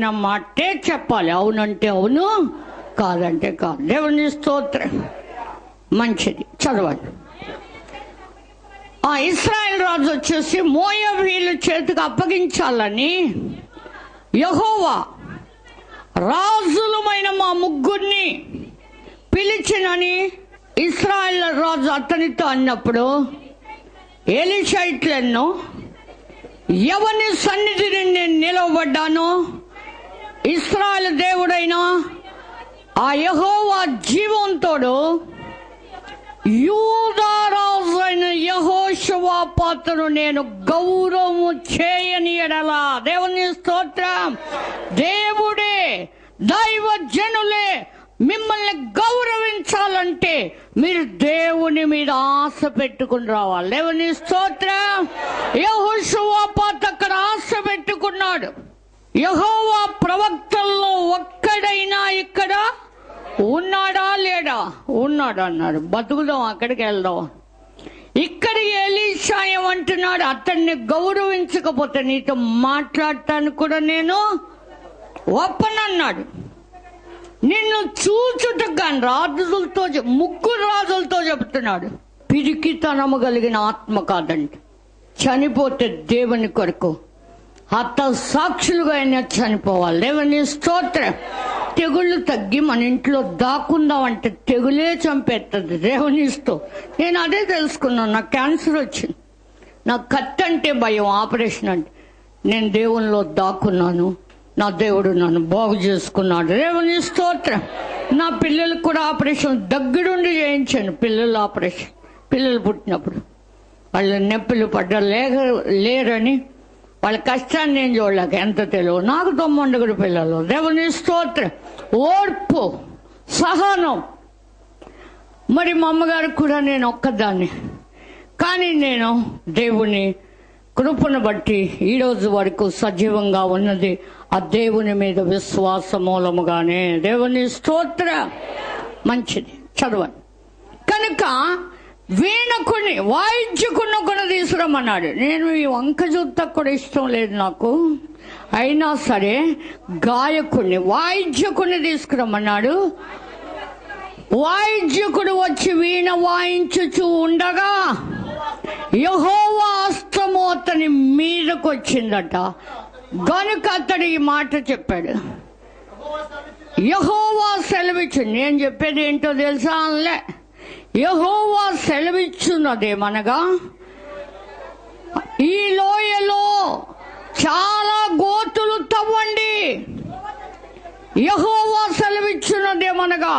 నా మాటే చెప్పాలి. అవునంటే అవును, కాదంటే కాదు. దేవుని స్తోత్రం. మంచిది, చదవండి. ఆ ఇశ్రాయేలు రాజు వచ్చేసి మోయాబీయుల చేతికి అప్పగించాలని యెహోవా రాజులమైన మా ముగ్గురిని పిలిచినని ఇశ్రాయేల్ రాజు అతనితో అన్నప్పుడు ఎలీషా ఇట్లెన్నో, ఎవని సన్నిధిని నేను నిలవబడ్డానో ఇశ్రాయేలు దేవుడైన ఆ యెహోవా జీవంతోడు యూదా రాజు అయిన యెహోషాపాతును నేను గౌరవము చేయని ఎడలా. దేవుని స్తోత్రం. దేవుడే, దైవ జనులే మిమ్మల్ని గౌరవించాలంటే మీరు దేవుని మీద ఆశ పెట్టుకుని రావాలి. దేవుని స్తోత్రం. యెహోషాపాతు అక్కడ ఆశ పెట్టుకున్నాడు. యెహోవా ప్రవక్తల్లో ఒక్కడైనా ఇక్కడ ఉన్నాడా లేడా? ఉన్నాడు అన్నాడు. బతుకుదాం, అక్కడికి వెళ్దాం. ఇక్కడికి ఎలీషా ఏమంటున్నాడు? అతన్ని గౌరవించకపోతే నీతో మాట్లాడటానికి కూడా నేను ఒప్పనన్నాడు. నిన్ను చూచుటకు కానీ రాజులతో, ముగ్గురు రాజులతో చెబుతున్నాడు. పిరికితనము కలిగిన ఆత్మ కాదండి. చనిపోతే దేవుని కొరకు హత సాక్షులుగా అయినా చనిపోవాలి. దేవుని స్తోత్రం. తెగుళ్ళు తగ్గి మన ఇంట్లో దాక్కుందామంటే తెగులే చంపేస్తుంది. దేవుని నేను అదే తెలుసుకున్నాను. నాకు క్యాన్సర్ వచ్చింది. నాకు కత్తి అంటే భయం, ఆపరేషన్ అంటే. నేను దేవునిలో దాక్కున్నాను. నా దేవుడు నన్ను బాగు చేసుకున్నాడు. దేవుని స్తోత్రం. నా పిల్లలకు కూడా ఆపరేషన్ దగ్గరుండి చేయించాను. పిల్లల ఆపరేషన్, పిల్లలు పుట్టినప్పుడు వాళ్ళ నొప్పులు లేరని వాళ్ళ కష్టాన్ని నేను చూడలేక ఎంత తెలియదు. నాకు 9 పిల్లలు. దేవుని స్తోత్రం. ఓర్పు, సహనం. మరి మా అమ్మగారికి కూడా నేను ఒక్కదాన్ని. కానీ నేను దేవుని కృపను బట్టి ఈరోజు వరకు సజీవంగా ఉన్నది ఆ దేవుని మీద విశ్వాస మూలముగానే. దేవుని స్తోత్రం. మంచిది, చదవండి. కనుక వీణకుని, వాయిద్యకుని కూడా తీసుకురమ్మన్నాడు. నేను ఈ వంక చూద్దా కూడా ఇష్టం లేదు నాకు. అయినా సరే గాయకుడిని, వాయిద్యకుని తీసుకురమ్మన్నాడు. వాయిద్యకుడు వచ్చి వీణ వాయించుచూ ఉండగా యెహోవా హస్తము అతని మీదకు వచ్చిందట. గనుక అతడు ఈ మాట చెప్పాడు, యెహోవా సెలవిచ్చు. నేను చెప్పేది ఏంటో తెలుసా? అనలే. యెహోవా సెలవిచ్చున్నదేమనగా, ఈ లోయలో చాలా గోతులు తవ్వండి. యెహోవా సెలవిచ్చున్నదేమనగా,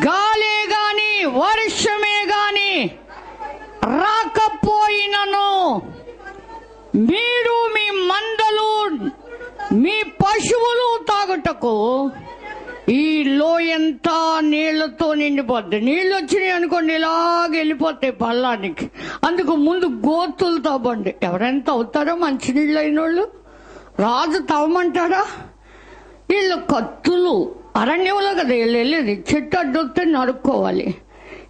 గాలే గాని వర్షమే గాని రాకపోయినను మీరు మీ మందలు మీ పశువులు తాగుటకు ఈ లోయంతా నీళ్లతో నిండిపోద్ది. నీళ్ళు వచ్చినాయి అనుకోండి, ఇలాగ వెళ్ళిపోతాయి పల్లానికి. అందుకు ముందు గోతులు తవ్వండి. ఎవరైనా తవ్వుతారో మంచినీళ్ళు అయిన వాళ్ళు? రాజు తవ్వమంటారా? వీళ్ళు కత్తులు అరణ్యంలో కదా వెళ్ళేది. చెట్టు అడ్డొస్తే నరుక్కోవాలి,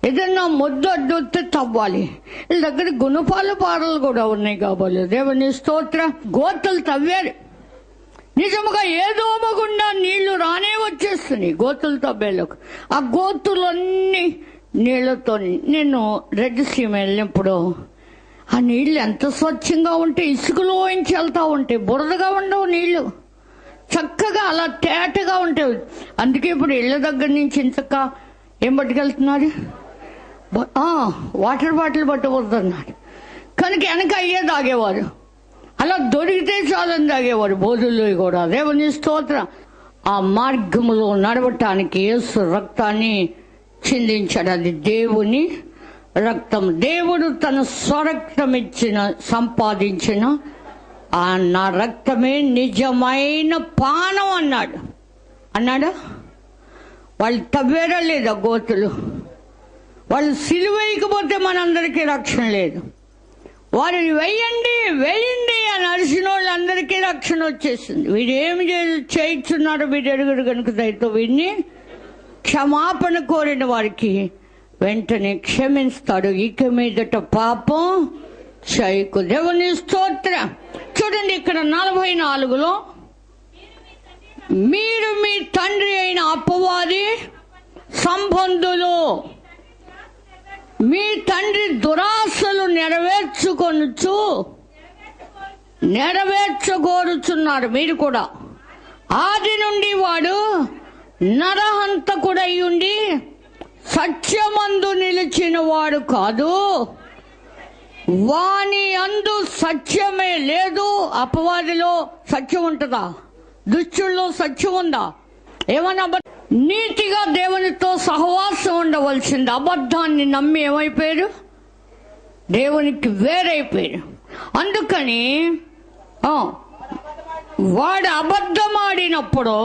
ఏదన్నా ముద్దు అడ్డొస్తే తవ్వాలి. వీళ్ళ దగ్గర గుణపాలు పారలు కూడా ఉన్నాయి కాబోలు. దేవుని స్తోత్రం. గోతులు తవ్వారు. నిజముగా ఏదో గుండా నీళ్లు రానే వచ్చేస్తున్నాయి గోతులు తవ్వేలోకి. ఆ గోతులన్నీ నీళ్లతో. నేను రెడ్ సీ వెళ్ళినప్పుడు ఆ నీళ్లు ఎంత స్వచ్ఛంగా ఉంటే, ఇసుకలో నుంచి వెళ్తా ఉంటాయి, బురదగా ఉండవు నీళ్లు, చక్కగా అలా తేటగా ఉంటాయి. అందుకే ఇప్పుడు ఇళ్ల దగ్గర నుంచి ఇంతక ఏం పట్టుకెళ్తున్నారు? Water bottle పట్టుకుపోతున్నారు. కనుక వెనక అయ్యే తాగేవారు. అలా దొరికితే చాలని తాగేవారు బోధుల్లో కూడా. దేవుని స్తోత్రం. ఆ మార్గములో నడవటానికి యేసు రక్తాన్ని చిందించాడు. అది దేవుని రక్తం. దేవుడు తన స్వరక్తం సంపాదించిన నా రక్తమే నిజమైన పానం అన్నాడా? వాళ్ళు తవ్వేరా లేదా గోతులు? వాళ్ళు సిలువేయకపోతే మనందరికీ రక్షణ లేదు. వారిని వేయండి అని అరిసిన వాళ్ళందరికీ రక్షణ వచ్చేసింది. వీడేమి చేయించున్నారో వీడు ఎరుగుడు కనుక దయతో వీడిని క్షమాపణ కోరిన వారికి వెంటనే క్షమిస్తాడు. ఇక మీదట పాపం చేయకు. దేవుని స్తోత్రం. చూడండి, ఇక్కడ 44లో మీరు మీ తండ్రి అయిన అపవాది సంబంధులు. మీ తండ్రి దురాశలు నెరవేర్చగోరుచున్నారు మీరు కూడా. ఆది నుండి వాడు నరహంతకుడై ఉండి సత్యమందు నిలిచిన వాడు కాదు, వాని అందు సత్యమే లేదు. అపవాదిలో సత్యం ఉంటుందా? దుష్టుల్లో సత్యం ఉందా? ఏమన్నా నీతిగా దేవునితో సహవాసం ఉండవలసింది. అబద్ధాన్ని నమ్మి ఏమైపోయారు? దేవునికి వేరైపోయారు. అందుకని వాడు అబద్ధం ఆడినప్పుడు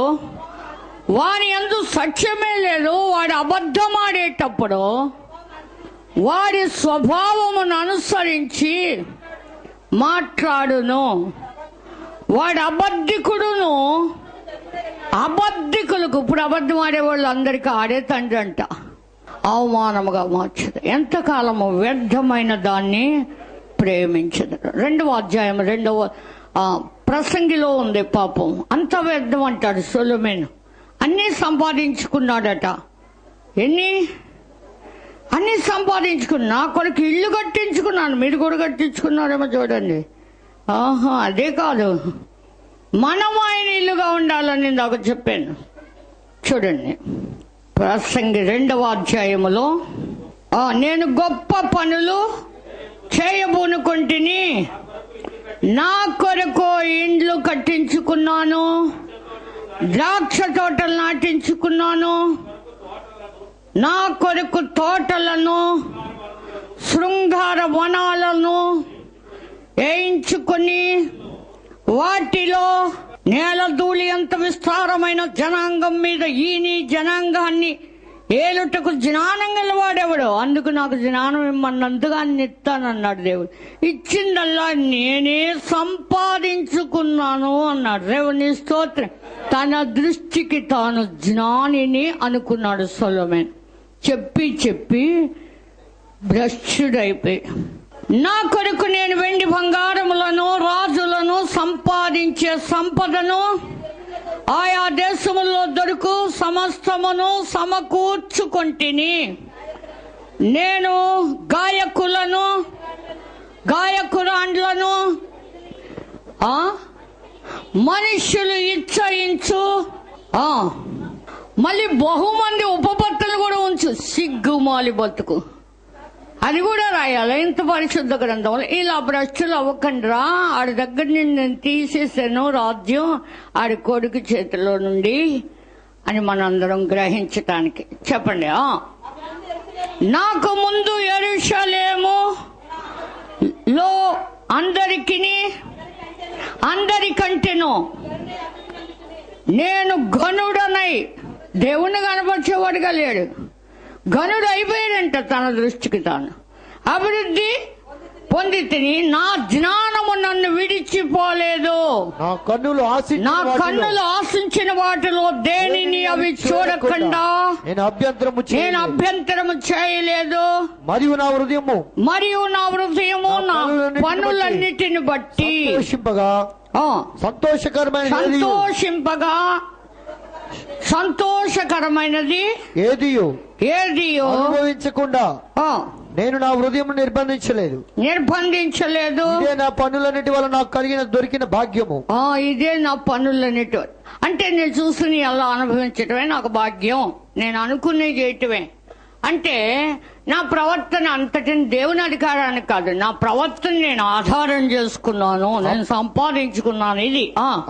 వాని యందు సత్యమే లేదు. వాడు అబద్ధం ఆడేటప్పుడు వాడి స్వభావమును అనుసరించి మాట్లాడును. వాడు అబద్ధికుడును. అబద్ధికులకు, ఇప్పుడు అబద్ధం ఆడేవాళ్ళు అందరికీ ఆడే తండ్రి అంట, అవమానముగా మార్చదు. ఎంతకాలము వ్యర్థమైన దాన్ని ప్రేమించదు. 2వ అధ్యాయం 2వ ప్రసంగిలో ఉంది. పాపం అంత వ్యర్థం అంటాడు సొలొమోను. అన్నీ సంపాదించుకున్నాడట. అన్నీ సంపాదించుకున్నా. నా కొరకు ఇల్లు కట్టించుకున్నాను, మీరు కూడా కట్టించుకున్నారేమో చూడండి. అదే కాదు, మనం ఆయన ఇల్లుగా ఉండాలని నాకు చెప్పాను. చూడండి ప్రసంగి 2వ అధ్యాయములో, నేను గొప్ప పనులు చేయబోనుకొంటిని, నా కొరకు ఇండ్లు కట్టించుకున్నాను, ద్రాక్ష తోటలు నాటించుకున్నాను, నా కొరకు తోటలను శృంగార వనాలను వేయించుకొని వాటిలో నేలధూళి అంత విస్తారమైన జనాంగం మీద ఈని జనాంగాన్ని ఏలుటకు జ్ఞానం గలవాడెవడు, అందుకు నాకు జ్ఞానం ఇమ్మన్నందుగా ఇస్తానన్నాడు దేవుడు. ఇచ్చిందల్లా నేనే సంపాదించుకున్నాను అన్నాడు. దేవుని స్తోత్రం. తన దృష్టికి తాను జ్ఞానిని అనుకున్నాడు సొలొమోను. చెప్పి చెప్పి భ్రష్టుడైపోయి, నా కొరకు నేను వెండి బంగారములను రాజులను సంపాదించే సంపదను ఆయా దేశముల్లో దొరుకు సమస్తమును సమకూర్చుకొంటిని. నేను గాయకురాండ్లను మనుష్యులు ఇచ్చయించు, మళ్ళీ బహుమంది ఉపపత్తులు కూడా ఉంచు. సిగ్గుమాలి బతుకు, అది కూడా రాయాలి ఇంత పరిశుద్ధ గ్రంథంలో. ఇలా భ్రష్టులు అవ్వకండిరా, ఆడి దగ్గర నేను తీసేసాను రాజ్యం ఆడి కొడుకు చేతిలో నుండి అని మనందరం గ్రహించటానికి. చెప్పండి. నాకు ముందు యెరూషలేము లో అందరికంటేను నేను ఘనుడనై, దేవుణ్ణి కనపరిచేవాడుగా లేడు, ఘనుడు అయిపోయాడంట. తన దృష్టికి తాను అభివృద్ధి పొంది తిని నా జ్ఞానము నన్ను విడిచిపోలేదు. నా కన్నులు ఆశించిన వాటిలో దేనిని అవి చూడకుండా నేను అభ్యంతరము చేయలేదు. మరియు నా హృదయము నా పనులన్నిటిని బట్టి సంతోషకరమైనది ఏదియో అనుభవించకుండా నేను నా హృదయం నిర్బంధించలేదు. ఇదే నా పనులన్నిటి వల్ల నాకు దొరికిన భాగ్యము. ఇదే నా పనులన్నిటి అంటే నేను చూసుకుని అలా అనుభవించటమే నాకు భాగ్యం, నేను అనుకునే చేయటమే. అంటే నా ప్రవర్తన అంతటిని దేవుని అధికారానికి కాదు, నా ప్రవర్తన నేను ఆధారం చేసుకున్నాను, నేను సంపాదించుకున్నాను. ఇది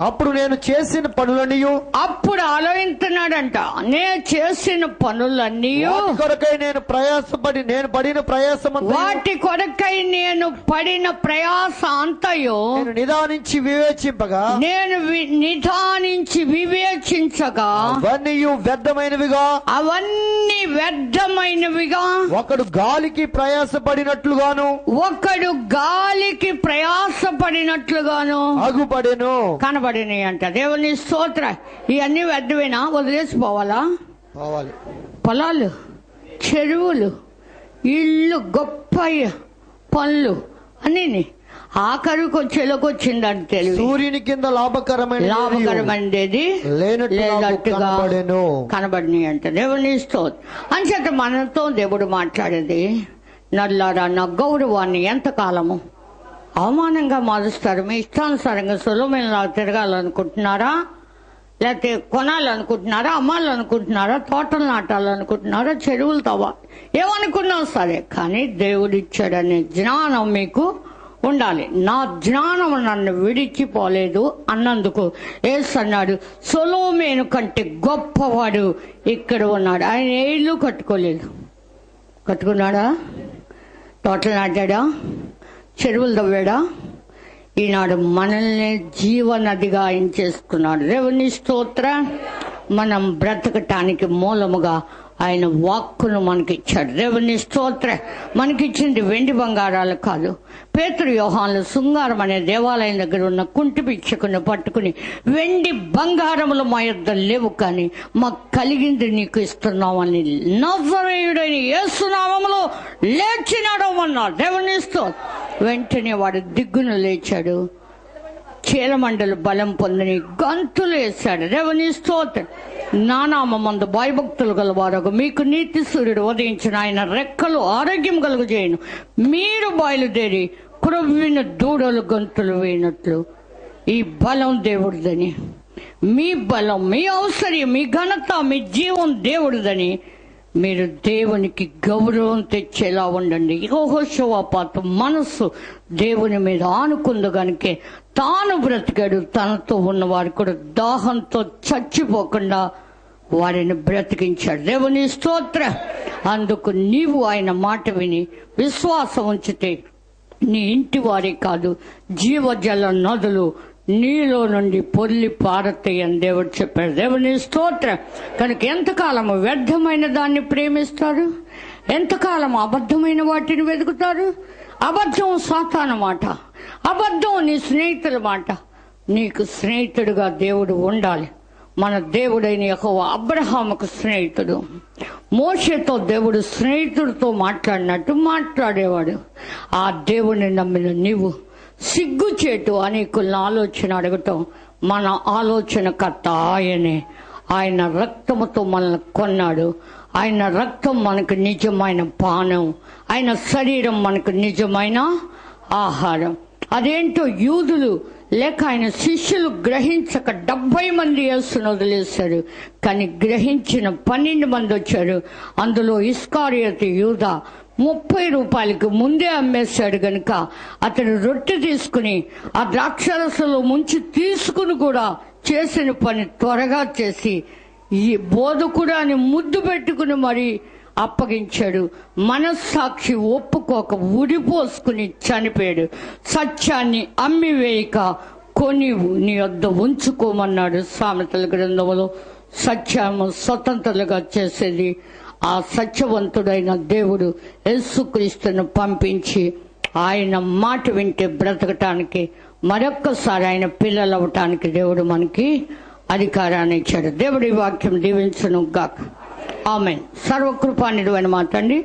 అప్పుడు నేను చేసిన పనులన్నీ, అప్పుడు ఆలోచిస్తున్నాడంట, నేను చేసిన పనులన్నీ కొరకై నేను పడిన ప్రయాసం, వాటి కొరకై నేను పడిన ప్రయాస అంతయు నిదానించి వివేచించగా అవన్నీ వ్యర్థమైనవిగా ఒకడు గాలికి ప్రయాసపడినట్లుగాను అగుపడెను కనబడినాయి అంట. దేవుని స్తోత్ర. ఇవన్నీ వ్యర్థమేనా? వదిలేసిపోవాలా? పొలాలు, చెరువులు, ఇల్లు, గొప్ప పనులు అన్నీ ఆఖరికి వచ్చేలోకి వచ్చిందని తెలివి. సూర్యుని కింద లాభకరమైనది లేనట్టుగా కనబడిని అంటే దేవుని స్తోత్రం. అంచేత మనతో దేవుడు మాట్లాడేది, నల్లారా నా గౌరవాన్ని ఎంతకాలము అవమానంగా మారుస్తారు. మీ ఇష్టానుసారంగా సొలొమోనులా తిరగాలనుకుంటున్నారా, లేకపోతే కొనాలనుకుంటున్నారా, అమ్మాలనుకుంటున్నారా, తోటలు నాటాలనుకుంటున్నారా, చెరువులు తవ్వాలి, ఏమనుకున్నా సరే, కానీ దేవుడిచ్చాడనే జ్ఞానం మీకు ఉండాలి. నా జ్ఞానం నన్ను విడిచిపోలేదు అన్నందుకు యేసు అన్నాడు, సొలొమోను కంటే గొప్పవాడు ఇక్కడ ఉన్నాడు. ఆయన ఏ ఇల్లు కట్టుకోలేదు. కట్టుకున్నాడా? తోటలు నాటాడా? చెరువులు తవ్వాడా? ఈనాడు మనల్ని జీవనదిగా ఆయన చేసుకున్నాడు. దేవుని స్తోత్రం. మనం బ్రతకటానికి మూలముగా ఆయన వాక్కును మనకిచ్చాడు. దేవుని స్తోత్రం. మనకిచ్చింది వెండి బంగారాలు కాదు. పేతురు యోహానులు శృంగారం అనే దేవాలయం దగ్గర ఉన్న కుంటి పిచ్చుకుని పట్టుకుని, వెండి బంగారములు మా యొద్ద లేవు, కానీ మాకు కలిగింది నీకు ఇస్తున్నామని నజరేయుడైన యేసు నామములో లేచినాడు అన్నాడు. దేవుని స్తోత్రం. వెంటనే వాడు దిగ్గున లేచాడు, చీలమండలు బలం పొందని గంతులు వేశాడు. దేవుని స్తోత్రం. నానామందు భయభక్తులు గలవారు మీకు నీతి సూర్యుడు ఉదయించిన ఆయన రెక్కలు ఆరోగ్యం కలుగజేయను. మీరు బయలుదేరి క్రొవ్విన దూడలు గంతులు వేయినట్లు. ఈ బలం దేవుడిదని, మీ బలం, మీ ఔషర్యం, మీ ఘనత, మీ జీవం దేవుడిదని మీరు దేవునికి గౌరవం తెచ్చేలా ఉండండి. యెహోషువపాతు మనస్సు దేవుని మీద ఆనుకుంది కనుకే తాను బ్రతికాడు. తనతో ఉన్నవారు కూడా దాహంతో చచ్చిపోకుండా వారిని బ్రతికించాడు. దేవుని స్తోత్రం. అందుకు నీవు ఆయన మాట విని విశ్వాసం ఉంచితే నీ ఇంటి వారే కాదు, జీవజల నదులు నీలో నుండి పొర్లి పారతాయని దేవుడు చెప్పాడు. దేవుని స్తోత్రం. కనుక ఎంతకాలము వ్యర్థమైన దాన్ని ప్రేమిస్తారు, ఎంతకాలం అబద్ధమైన వాటిని వెతుకుతారు. అబద్ధం సాతాను మాట, అబద్ధం నీ స్నేహితుల మాట. నీకు స్నేహితుడుగా దేవుడు ఉండాలి. మన దేవుడైన యెహోవా అబ్రహాముకు స్నేహితుడు. మోషేతో దేవుడు స్నేహితుడితో మాట్లాడినట్టు మాట్లాడేవాడు. ఆ దేవుడిని నమ్మిన నీవు సిగ్గుచేటు అనేకులను ఆలోచన అడగటం మన ఆలోచన కర్త ఆయనే. ఆయన రక్తముతో మనల్ని కొన్నాడు. ఆయన రక్తం మనకు నిజమైన పానం, ఆయన శరీరం మనకు నిజమైన ఆహారం. అదేంటో యూదులు లేక ఆయన శిష్యులు గ్రహించక 70 మంది యేసును వదిలేశారు. కానీ గ్రహించిన 12 మంది వచ్చారు. అందులో ఇస్కారియోతు యూదా 30 రూపాయలకి ముందే అమ్మేశాడు గనుక అతడు రొట్టె తీసుకుని ఆ ద్రాక్షరసంలో ముంచి తీసుకుని కూడా చేసిన పని త్వరగా చేసి ఈ బోధకుడు అని ముద్దు పెట్టుకుని మరి అప్పగించాడు. మనస్సాక్షి ఒప్పుకోక ఉడిపోసుకుని చనిపోయాడు. సత్యాన్ని అమ్మివేయక కొని నీ వద్ద ఉంచుకోమన్నాడు సామెతల గ్రంథంలో. సత్యము స్వతంత్రులుగా చేసేది ఆ సత్యవంతుడైన దేవుడు యేసుక్రీస్తును పంపించి ఆయన మాట వింటే బ్రతకటానికి, మరొక్కసారి ఆయన పిల్లలు అవటానికి దేవుడు మనకి అధికారాన్ని ఇచ్చాడు. దేవుడి వాక్యం దీవించును గాక. ఆమేన్. సర్వకృపానిధి మాట అండి.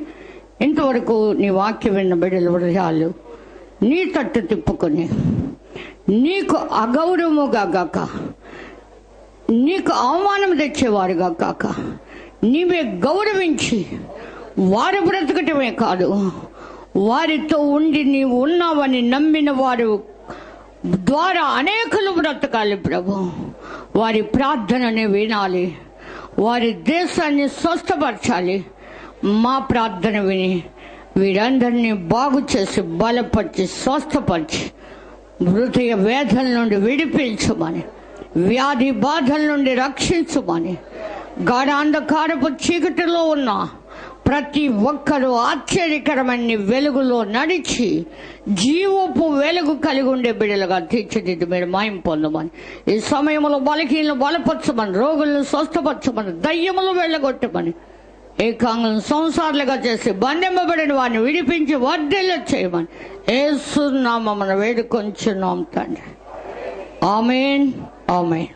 ఇంతవరకు నీ వాక్యం విన్న బిడ్డలు హృదయాలు నీ తట్టు తిప్పుకొని నీకు అగౌరవముగా గాక, నీకు అవమానం తెచ్చేవారుగా కాక, నీవే గౌరవించి వారు బ్రతకటమే కాదు, వారితో ఉండి నీవు ఉన్నావని నమ్మిన వారు ద్వారా అనేకులు బ్రతకాలి ప్రభు. వారి ప్రార్థనని వినాలి, వారి దేశాన్ని స్వస్థపరచాలి. మా ప్రార్థన విని వీరందరినీ బాగు చేసి బలపరిచి స్వస్థపరిచి హృదయ వేదన నుండి విడిపించమని, వ్యాధి బాధల నుండి రక్షించమని, గాఢాంధకారపు చీకటిలో ఉన్న ప్రతి ఒక్కరూ ఆశ్చర్యకరమైన వెలుగులో నడిచి జీవపు వెలుగు కలిగి ఉండే బిడ్డలుగా తీర్చిదిద్ది మీరు మాయం పొందమని, ఈ సమయంలో బలహీనలు బలపరచమని, రోగులను స్వస్థపరచమని, దయ్యములు వెళ్ళగొట్టమని, ఏకాంగం సంసారాలుగా చేసి బంధింపబడిన వారిని విడిపించి వర్ధిల్ల చేయమని యేసు నామమున వేడుకొంచున్నాం తండ్రి. ఆమేన్. ఆమేన్.